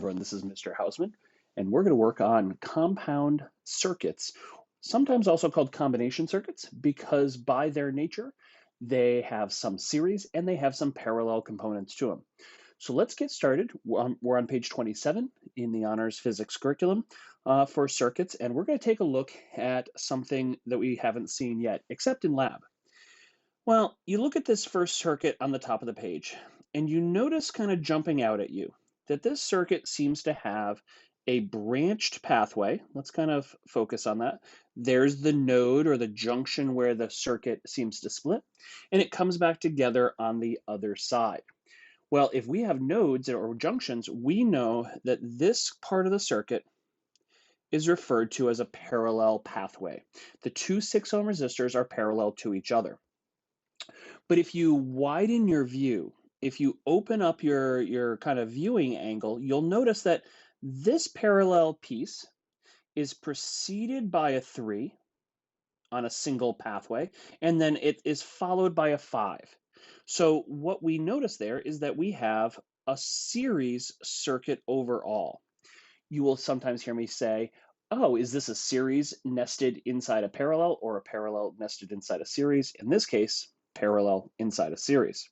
Everyone, this is Mr. Hausman, and we're going to work on compound circuits, sometimes also called combination circuits, because by their nature, they have some series and they have some parallel components to them. So let's get started. We're on page 27 in the honors physics curriculum for circuits, and we're going to take a look at something that we haven't seen yet, except in lab. Well, you look at this first circuit on the top of the page, and you notice kind of jumping out at you that this circuit seems to have a branched pathway. Let's kind of focus on that. There's the node or the junction where the circuit seems to split, and it comes back together on the other side. Well, if we have nodes or junctions, we know that this part of the circuit is referred to as a parallel pathway. The two 6-ohm resistors are parallel to each other. But if you widen your view, if you open up your kind of viewing angle, you'll notice that this parallel piece is preceded by a 3 on a single pathway, and then it is followed by a 5. So what we notice there is that we have a series circuit overall. You will sometimes hear me say, oh, is this a series nested inside a parallel or a parallel nested inside a series? In this case, parallel inside a series.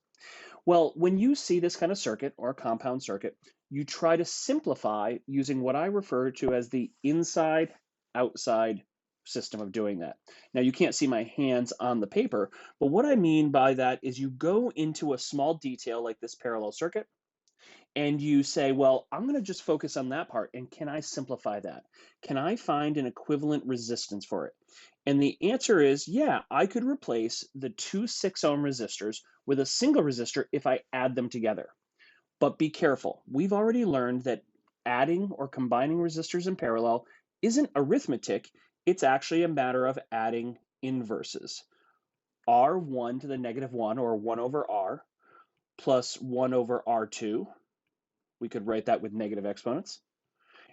Well, when you see this kind of circuit or a compound circuit, you try to simplify using what I refer to as the inside-outside system of doing that. Now, you can't see my hands on the paper, but what I mean by that is you go into a small detail like this parallel circuit, and you say, well, I'm going to just focus on that part. And can I simplify that? Can I find an equivalent resistance for it? And the answer is, yeah, I could replace the two 6-ohm resistors with a single resistor if I add them together. But be careful. We've already learned that adding or combining resistors in parallel isn't arithmetic. It's actually a matter of adding inverses. R1 to the negative 1, or 1 over R, plus 1 over R2. We could write that with negative exponents.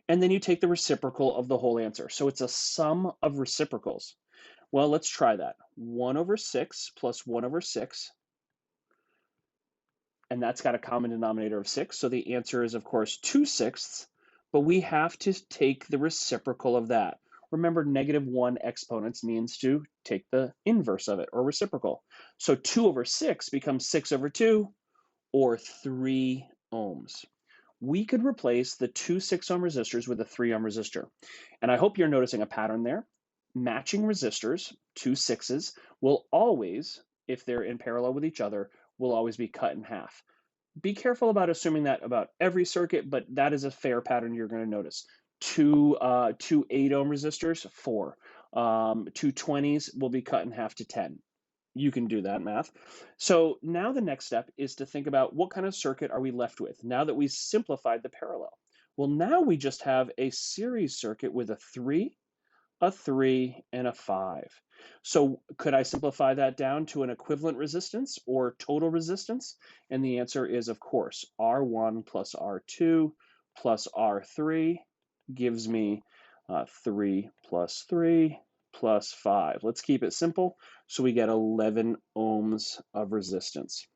And then you take the reciprocal of the whole answer. So it's a sum of reciprocals. Well, let's try that. 1 over 6 plus 1 over 6. And that's got a common denominator of 6. So the answer is, of course, 2/6. But we have to take the reciprocal of that. Remember, negative 1 exponents means to take the inverse of it, or reciprocal. So 2 over 6 becomes 6 over 2, or 3 ohms. We could replace the two 6-ohm resistors with a 3-ohm resistor. And I hope you're noticing a pattern there. Matching resistors, two 6s, will always, if they're in parallel with each other, will always be cut in half. Be careful about assuming that about every circuit, but that is a fair pattern you're going to notice. Two 8-ohm resistors, 4. Two 20s will be cut in half to 10. You can do that math. So now the next step is to think about what kind of circuit are we left with now that we've simplified the parallel. Well, now we just have a series circuit with a 3, and a 5. So could I simplify that down to an equivalent resistance or total resistance? And the answer is, of course, R1 plus R2 plus R3 gives me 3 plus 3 plus 5. Let's keep it simple. So we get 11 ohms of resistance.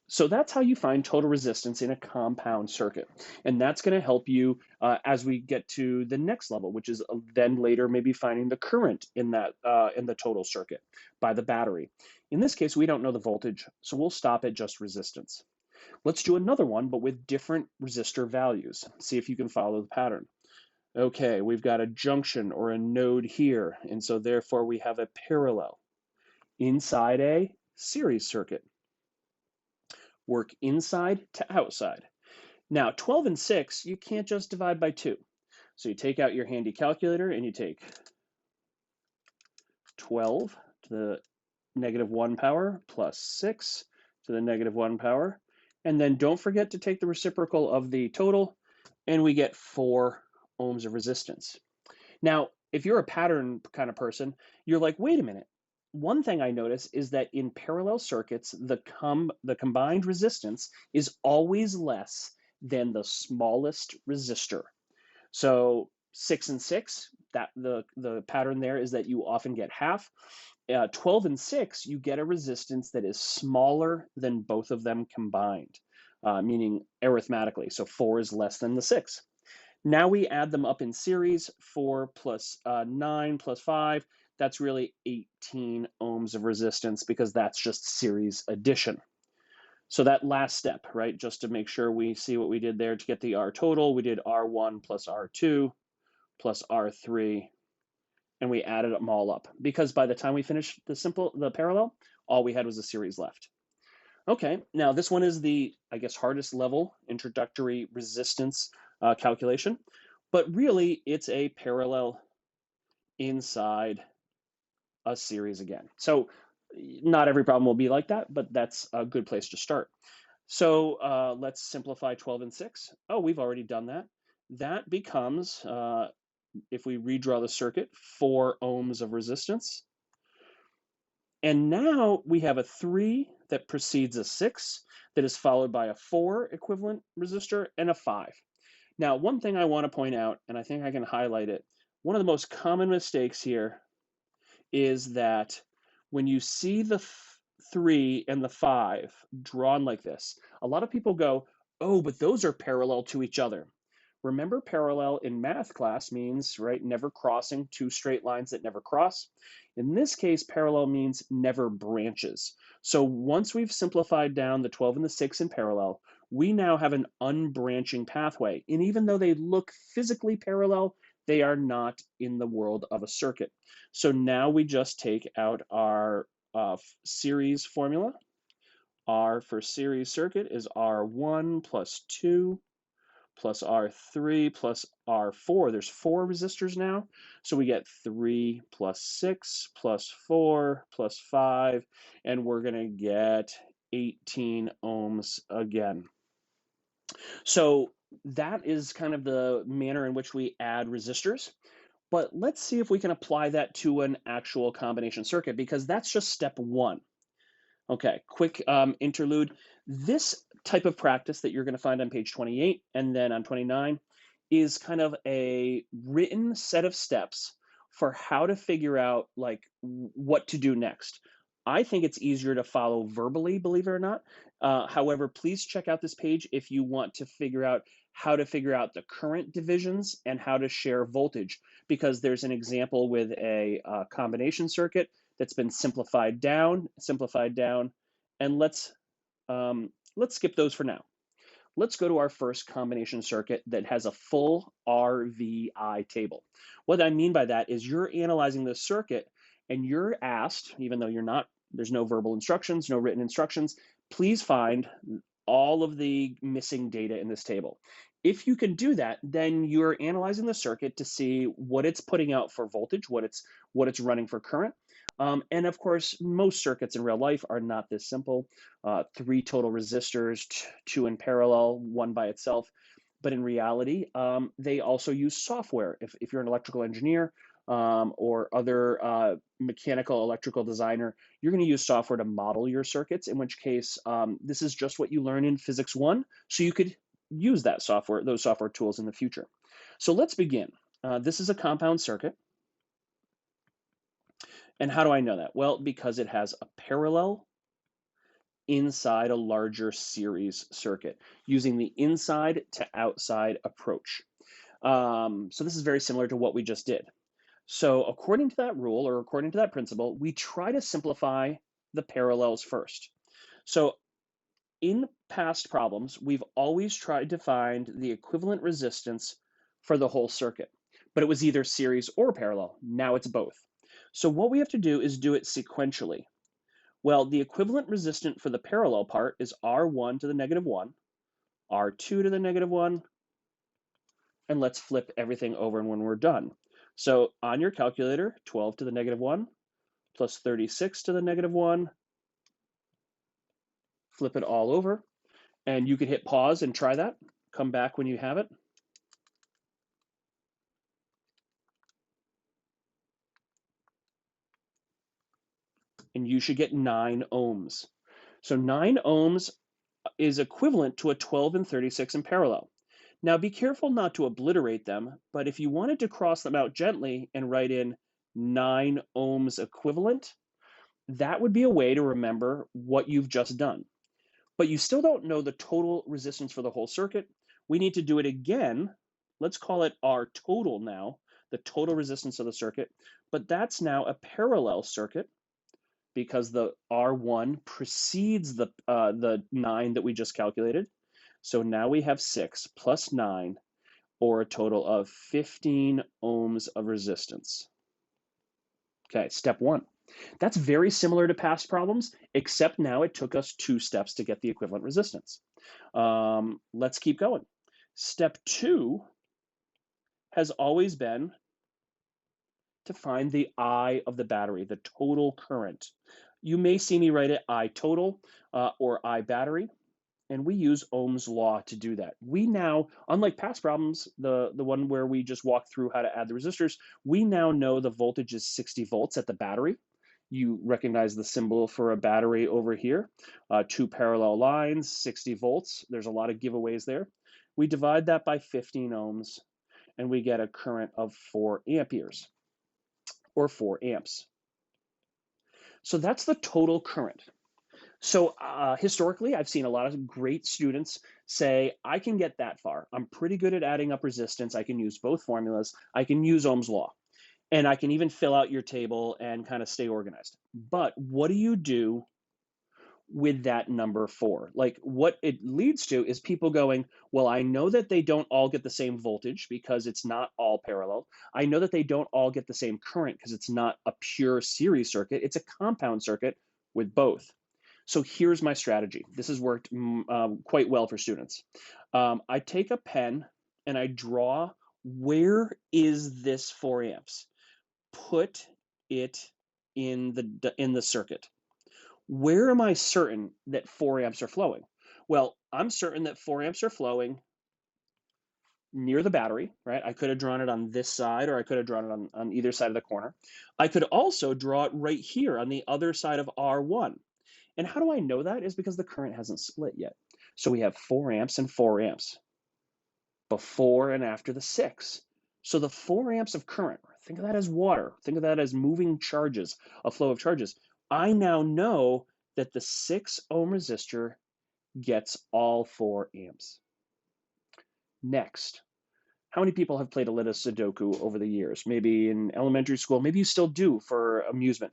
So that's how you find total resistance in a compound circuit. And that's going to help you as we get to the next level, which is then later maybe finding the current in that in the total circuit by the battery. In this case, we don't know the voltage, so we'll stop at just resistance. Let's do another one, but with different resistor values. See if you can follow the pattern. Okay, we've got a junction or a node here, and so therefore we have a parallel inside a series circuit. Work inside to outside. Now, 12 and 6, you can't just divide by 2. So you take out your handy calculator and you take 12 to the negative 1 power plus 6 to the negative 1 power. And then don't forget to take the reciprocal of the total, and we get 4 ohms of resistance. Now, if you're a pattern kind of person, you're like, wait a minute. One thing I notice is that in parallel circuits, the combined resistance is always less than the smallest resistor. So 6 and 6, that the pattern there is that you often get half. 12 and 6, you get a resistance that is smaller than both of them combined. meaning arithmetically. So 4 is less than the 6. Now we add them up in series. 4 plus 9 plus 5, that's really 18 ohms of resistance because that's just series addition. So that last step, right, just to make sure we see what we did there to get the R total, we did R1 plus R2 plus R3, and we added them all up because by the time we finished the parallel, all we had was a series left. Okay, now this one is the, I guess, hardest level introductory resistance calculation, but really it's a parallel inside a series again. So not every problem will be like that, but that's a good place to start. So let's simplify 12 and 6. Oh, we've already done that. That becomes, if we redraw the circuit, 4 ohms of resistance. And now we have a 3 that precedes a 6 that is followed by a 4 equivalent resistor and a 5. Now, one thing I want to point out, and I think I can highlight it, one of the most common mistakes here is that when you see the 3 and the 5 drawn like this, a lot of people go, oh, but those are parallel to each other. Remember, parallel in math class means, right, never crossing two straight lines that never cross. In this case, parallel means never branches. So once we've simplified down the 12 and the 6 in parallel, we now have an unbranching pathway. And even though they look physically parallel, they are not in the world of a circuit. So now we just take out our series formula. R for series circuit is R1 plus 2 plus R3 plus R4. There's 4 resistors now. So we get 3 plus 6 plus 4 plus 5, and we're going to get 18 ohms again. So that is kind of the manner in which we add resistors. But let's see if we can apply that to an actual combination circuit, because that's just step 1. Okay, quick interlude. This type of practice that you're going to find on page 28 and then on 29 is kind of a written set of steps for how to figure out like what to do next. I think it's easier to follow verbally, believe it or not. However, please check out this page if you want to figure out how to figure out the current divisions and how to share voltage, because there's an example with a combination circuit that's been simplified down, and let's skip those for now. Let's go to our first combination circuit that has a full RVI table. What I mean by that is you're analyzing this circuit and you're asked, even though there's no verbal instructions, no written instructions, please find all of the missing data in this table. If you can do that, then you're analyzing the circuit to see what it's putting out for voltage, what it's running for current. And of course, most circuits in real life are not this simple. 3 total resistors, 2 in parallel, 1 by itself. But in reality, they also use software. If you're an electrical engineer or other mechanical electrical designer, you're going to use software to model your circuits, in which case this is just what you learn in Physics 1, so you could use those software tools in the future. So let's begin. This is a compound circuit. And how do I know that? Well, because it has a parallel inside a larger series circuit, using the inside to outside approach. So this is very similar to what we just did. So according to that rule, or according to that principle, we try to simplify the parallels first. So in past problems, we've always tried to find the equivalent resistance for the whole circuit, but it was either series or parallel. Now it's both. So what we have to do is do it sequentially. Well, the equivalent resistant for the parallel part is R1 to the negative 1, R2 to the negative 1, and let's flip everything over when we're done. So on your calculator, 12 to the negative 1 plus 36 to the negative 1, flip it all over, and you could hit pause and try that. Come back when you have it. And you should get 9 ohms. So 9 ohms is equivalent to a 12 and 36 in parallel. Now be careful not to obliterate them, but if you wanted to cross them out gently and write in 9 ohms equivalent, that would be a way to remember what you've just done. but you still don't know the total resistance for the whole circuit. We need to do it again. Let's call it our total now, the total resistance of the circuit, but that's now a parallel circuit because the R1 precedes the 9 that we just calculated. So now we have 6 plus 9, or a total of 15 ohms of resistance. Okay, step 1. That's very similar to past problems, except now it took us 2 steps to get the equivalent resistance. Let's keep going. Step 2 has always been to find the I of the battery, the total current. You may see me write it I total or I battery, and we use Ohm's law to do that. We now, unlike past problems, the one where we just walk through how to add the resistors, we now know the voltage is 60 volts at the battery. You recognize the symbol for a battery over here. 2 parallel lines, 60 volts. There's a lot of giveaways there. We divide that by 15 ohms, and we get a current of 4 amperes, or 4 amps. So that's the total current. So historically, I've seen a lot of great students say, I can get that far. I'm pretty good at adding up resistance. I can use both formulas. I can use Ohm's law. And I can even fill out your table and kind of stay organized. But what do you do with that number 4? Like, what it leads to is people going, well, I know that they don't all get the same voltage because it's not all parallel. I know that they don't all get the same current because it's not a pure series circuit. It's a compound circuit with both. So here's my strategy. This has worked quite well for students. I take a pen and I draw, where is this 4 amps? Put it in the circuit. Where am I certain that 4 amps are flowing? Well, I'm certain that 4 amps are flowing near the battery, right? I could have drawn it on this side, or I could have drawn it on either side of the corner. I could also draw it right here on the other side of R1. And how do I know that? Is because the current hasn't split yet. So we have 4 amps and 4 amps before and after the 6. So the 4 amps of current, think of that as water, think of that as moving charges, a flow of charges. I now know that the 6 ohm resistor gets all 4 amps. Next, how many people have played a little Sudoku over the years? Maybe in elementary school, maybe you still do for amusement.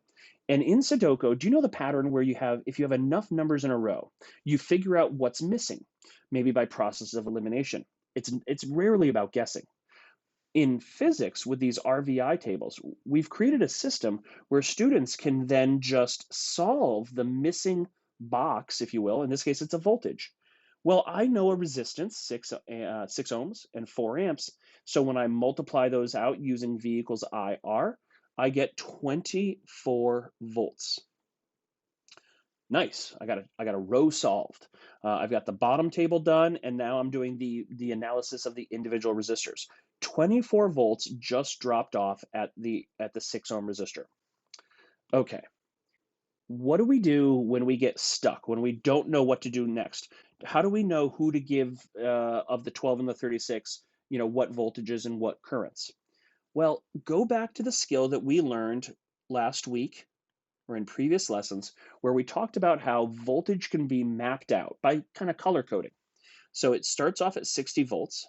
And in Sudoku, do you know the pattern where you have, if you have enough numbers in a row, you figure out what's missing, maybe by process of elimination. It's rarely about guessing. In physics, with these RVI tables, we've created a system where students can then just solve the missing box, if you will. In this case, it's a voltage. Well, I know a resistance, 6 ohms and 4 amps. So when I multiply those out using V equals IR, I get 24 volts. Nice. I got a row solved. I've got the bottom table done, and now I'm doing the analysis of the individual resistors. 24 volts just dropped off at the 6 ohm resistor. Okay. What do we do when we get stuck, when we don't know what to do next? How do we know who to give of the 12 and the 36, what voltages and what currents? Well, go back to the skill that we learned last week or in previous lessons where we talked about how voltage can be mapped out by kind of color coding. So it starts off at 60 volts.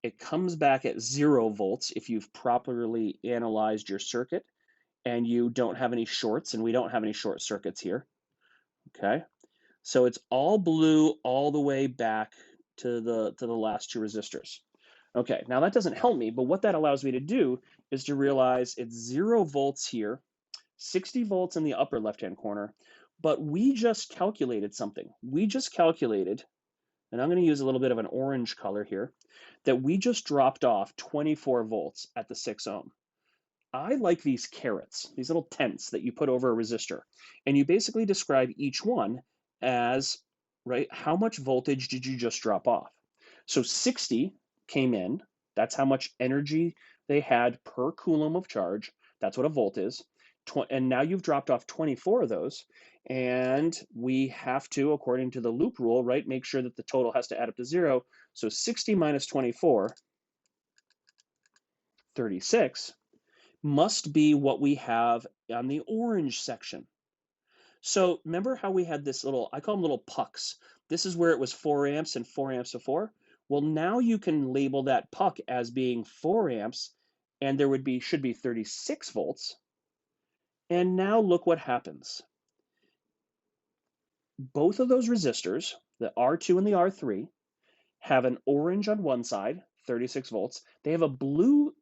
It comes back at 0 volts if you've properly analyzed your circuit and you don't have any shorts, and we don't have any short circuits here. Okay, so it's all blue all the way back to the last 2 resistors. Okay, now that doesn't help me, but what that allows me to do is to realize it's 0 volts here, 60 volts in the upper left-hand corner, but we just calculated something. We just calculated, and I'm going to use a little bit of an orange color here, that we just dropped off 24 volts at the 6 ohm. I like these carets, these little tents that you put over a resistor, and you basically describe each one as, right, how much voltage did you just drop off? So 60 came in, that's how much energy they had per coulomb of charge, that's what a volt is, and now you've dropped off 24 of those, and we have to, according to the loop rule, right, make sure that the total has to add up to 0, so 60 minus 24, 36, must be what we have on the orange section. So remember how we had this little, I call them little pucks. This is where it was 4 amps and 4 amps before. Well, now you can label that puck as being 4 amps, and there should be 36 volts. And now look what happens. Both of those resistors, the R2 and the R3, have an orange on one side, 36 volts. They have a blue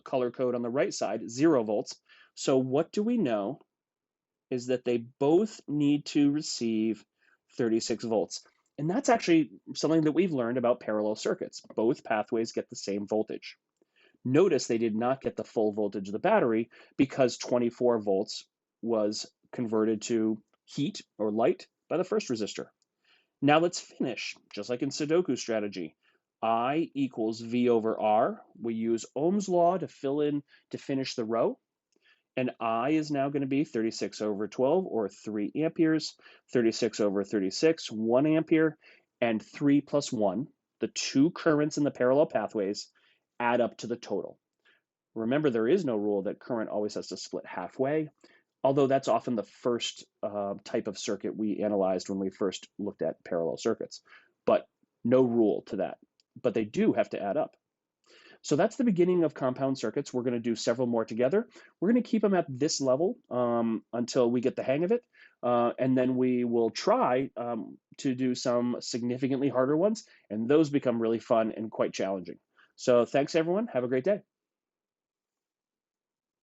color code on the right side, 0 volts. So what do we know is that they both need to receive 36 volts. And that's actually something that we've learned about parallel circuits. Both pathways get the same voltage. Notice they did not get the full voltage of the battery because 24 volts was converted to heat or light by the first resistor. Now let's finish, just like in Sudoku strategy. I equals V over R. We use Ohm's law to finish the row. And I is now going to be 36 over 12, or 3 amperes, 36 over 36, 1 ampere, and 3 plus 1, the two currents in the parallel pathways, add up to the total. Remember, there is no rule that current always has to split halfway, although that's often the first type of circuit we analyzed when we first looked at parallel circuits. But no rule to that. But they do have to add up. So that's the beginning of compound circuits. We're going to do several more together. We're going to keep them at this level until we get the hang of it. And then we will try to do some significantly harder ones. And those become really fun and quite challenging. So thanks, everyone. Have a great day.